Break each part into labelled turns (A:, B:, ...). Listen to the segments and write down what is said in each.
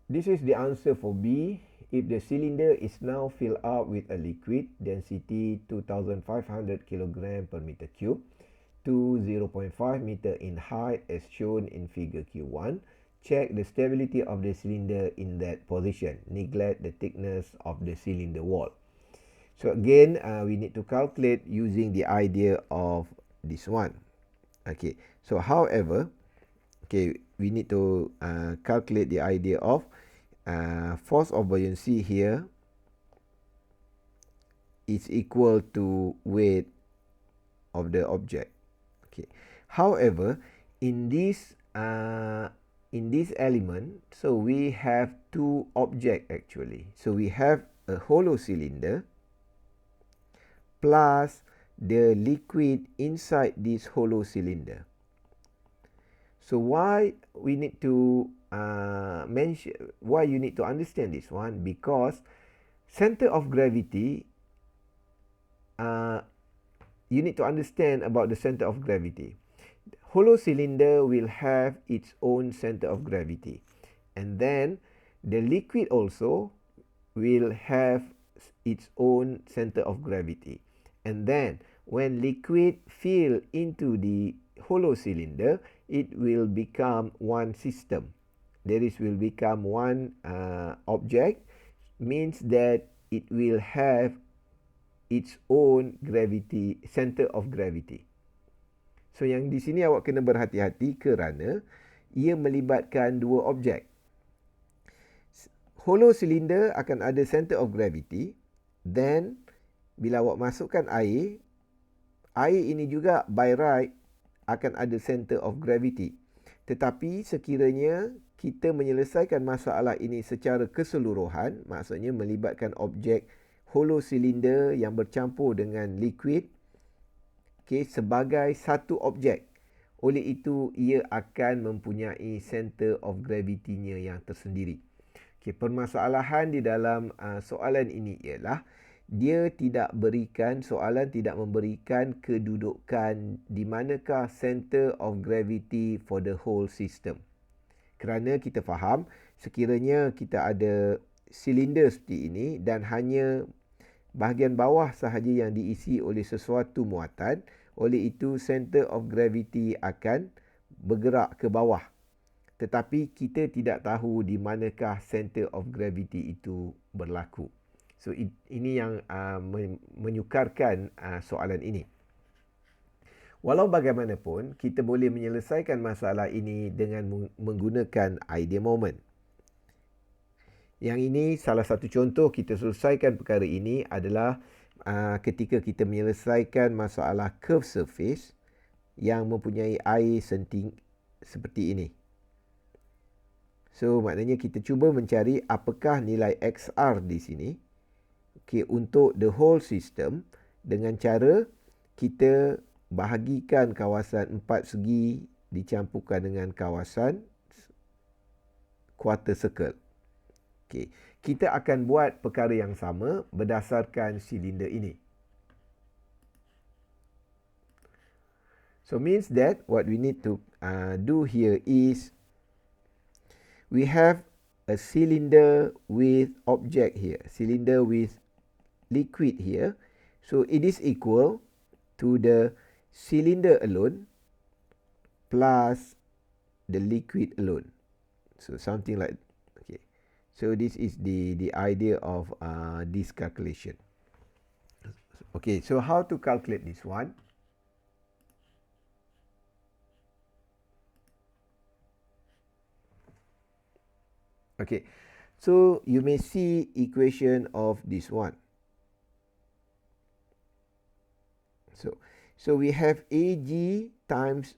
A: This is the answer for B. If the cylinder is now filled up with a liquid, density 2500 kg per meter cube, to 0.5 meter in height as shown in figure Q1, check the stability of the cylinder in that position. Neglect the thickness of the cylinder wall. So again, we need to calculate using the idea of this one. Okay, so however, okay, we need to calculate the idea of force of buoyancy here is equal to weight of the object. Okay. However, in this element, so we have two objects actually. So we have a hollow cylinder plus the liquid inside this hollow cylinder. So why we need to why you need to understand this one? Because center of gravity, you need to understand about the center of gravity. Hollow cylinder will have its own center of gravity, and then the liquid also will have its own center of gravity. And then when liquid fill into the hollow cylinder, it will become one system. There will become one object, means that it will have its own gravity, center of gravity. So yang di sini awak kena berhati-hati kerana ia melibatkan dua objek. Hollow cylinder akan ada center of gravity, then bila awak masukkan air, air ini juga by right akan ada center of gravity. Tetapi sekiranya kita menyelesaikan masalah ini secara keseluruhan, maksudnya melibatkan objek hollow cylinder yang bercampur dengan liquid, okay, sebagai satu objek. Oleh itu, ia akan mempunyai center of gravity-nya yang tersendiri. Okay, permasalahan di dalam soalan ini ialah dia soalan tidak memberikan kedudukan di manakah center of gravity for the whole system. Kerana kita faham, sekiranya kita ada silinder seperti ini dan hanya bahagian bawah sahaja yang diisi oleh sesuatu muatan, oleh itu center of gravity akan bergerak ke bawah. Tetapi kita tidak tahu di manakah center of gravity itu berlaku. So ini yang menyukarkan soalan ini. Walau bagaimanapun, kita boleh menyelesaikan masalah ini dengan menggunakan idea moment. Yang ini salah satu contoh kita selesaikan perkara ini adalah ketika kita menyelesaikan masalah curve surface yang mempunyai air senting seperti ini. So maknanya kita cuba mencari apakah nilai XR di sini, okay, untuk the whole system dengan cara kita bahagikan kawasan 4 segi dicampurkan dengan kawasan quarter circle. Okay. Kita akan buat perkara yang sama berdasarkan silinder ini. So means that what we need to do here is we have a cylinder with object here, cylinder with liquid here. So it is equal to the cylinder alone plus the liquid alone. So something like, okay. So this is the idea of this calculation. Okay, so how to calculate this one? Okay, so you may see equation of this one. So we have AG times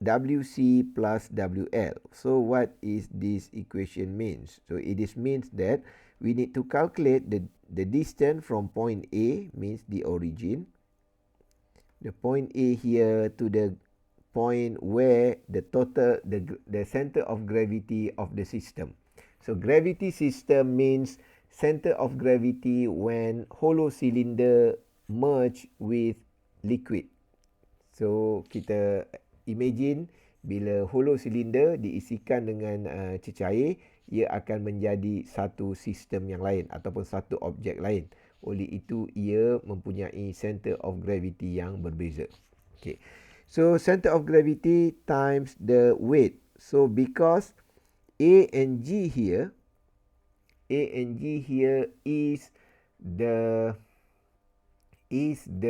A: WC plus WL. So what is this equation means? So it is means that we need to calculate the distance from point A, means the origin, the point A here to the point where the center of gravity of the system. So gravity system means center of gravity when hollow cylinder merge with liquid. So kita imagine bila hollow cylinder diisikan dengan cecair, ia akan menjadi satu sistem yang lain ataupun satu objek lain. Oleh itu, ia mempunyai center of gravity yang berbeza. Okay. So, center of gravity times the weight. So, because A and G here is the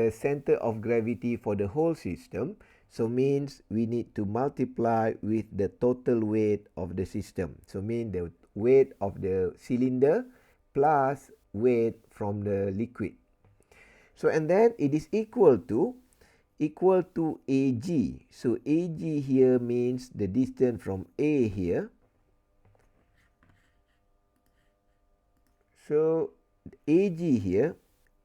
A: center of gravity for the whole system. So means we need to multiply with the total weight of the system. So mean the weight of the cylinder plus weight from the liquid. So and then it is equal to AG. So AG here means the distance from A here. So AG here,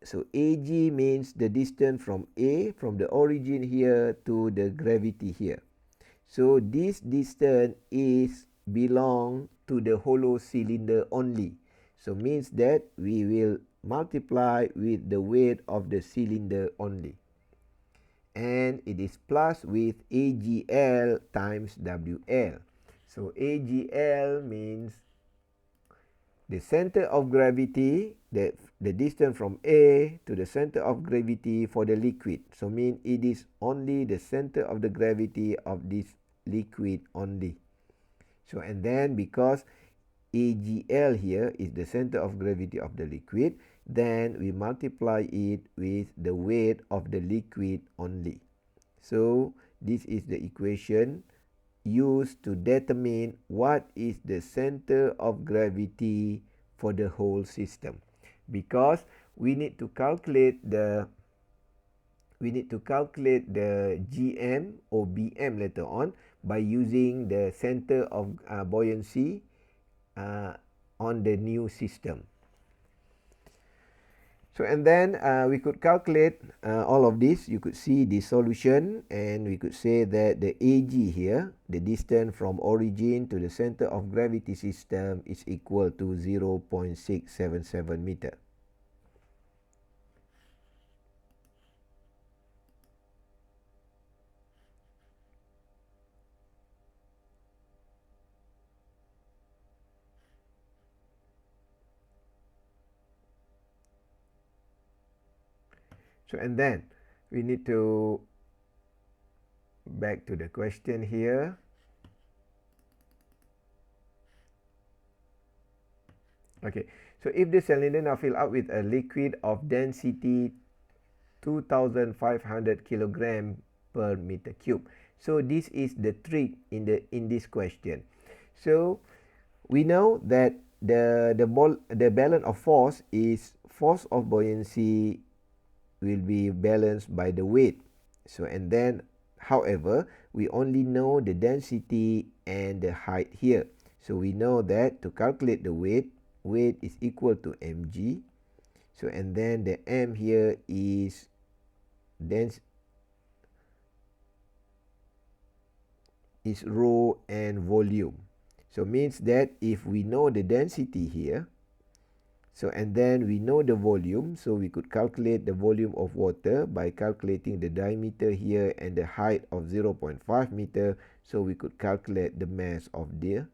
A: so AG means the distance from A, from the origin here to the gravity here. So this distance is belong to the hollow cylinder only. So means that we will multiply with the weight of the cylinder only. And it is plus with AGL times WL. So AGL means the center of gravity, the distance from A to the center of gravity for the liquid. So mean it is only the center of the gravity of this liquid only. So and then because AGL here is the center of gravity of the liquid, then we multiply it with the weight of the liquid only. So this is the equation used to determine what is the center of gravity for the whole system, because we need to calculate the GM or BM later on by using the center of buoyancy on the new system. So and then we could calculate all of this. You could see the solution, and we could say that the AG here, the distance from origin to the center of gravity system, is equal to 0.677 meter. So and then we need to back to the question here. Okay, so if the cylinder now filled up with a liquid of density 2,500 kilogram per meter cube. So this is the trick in this question. So we know that the balance of force is force of buoyancy will be balanced by the weight. So and then however, we only know the density and the height here. So we know that to calculate the weight is equal to mg. So and then the m here is rho and volume. So means that if we know the density here, so and then we know the volume, so we could calculate the volume of water by calculating the diameter here and the height of 0.5 meter. So we could calculate the mass of this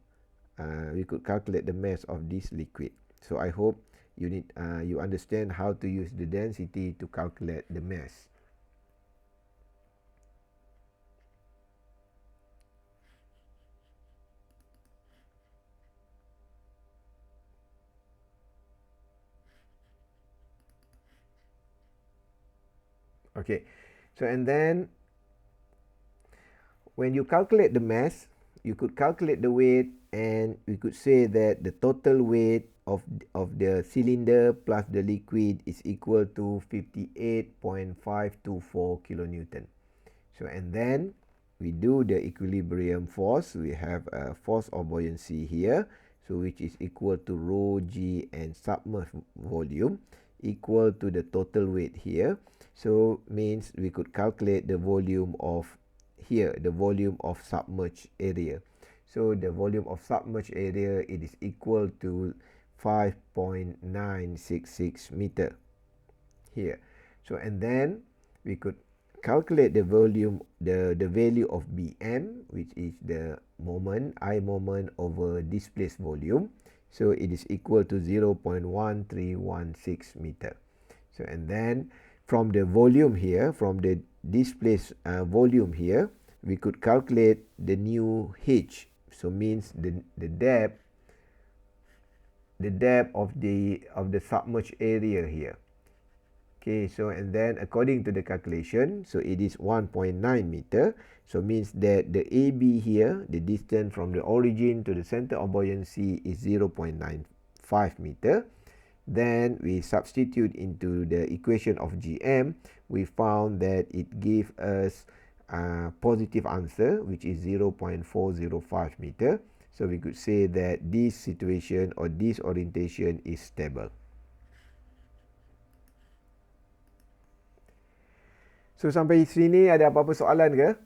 A: liquid. So I hope you understand how to use the density to calculate the mass. Okay, so and then when you calculate the mass, you could calculate the weight, and we could say that the total weight of the cylinder plus the liquid is equal to 58.524 kilonewton. So and then we do the equilibrium force. We have a force of buoyancy here, so which is equal to rho g and submerged volume equal to the total weight here. So means we could calculate the volume of here, the volume of submerged area. So the volume of submerged area, it is equal to 5.966 meter here. So and then we could calculate the volume, the value of Bm, which is the moment, I moment over displaced volume. So it is equal to 0.1316 meter. So and then from the volume here, from the displaced volume here, we could calculate the new H. So means the depth of the submerged area here. Okay, so and then according to the calculation, so it is 1.9 meter. So means that the AB here, the distance from the origin to the center of buoyancy is 0.95 meter. Then we substitute into the equation of GM. We found that it gives us a positive answer, which is 0.405 meter. So we could say that this situation or this orientation is stable. So sampai sini ada apa-apa soalan ke?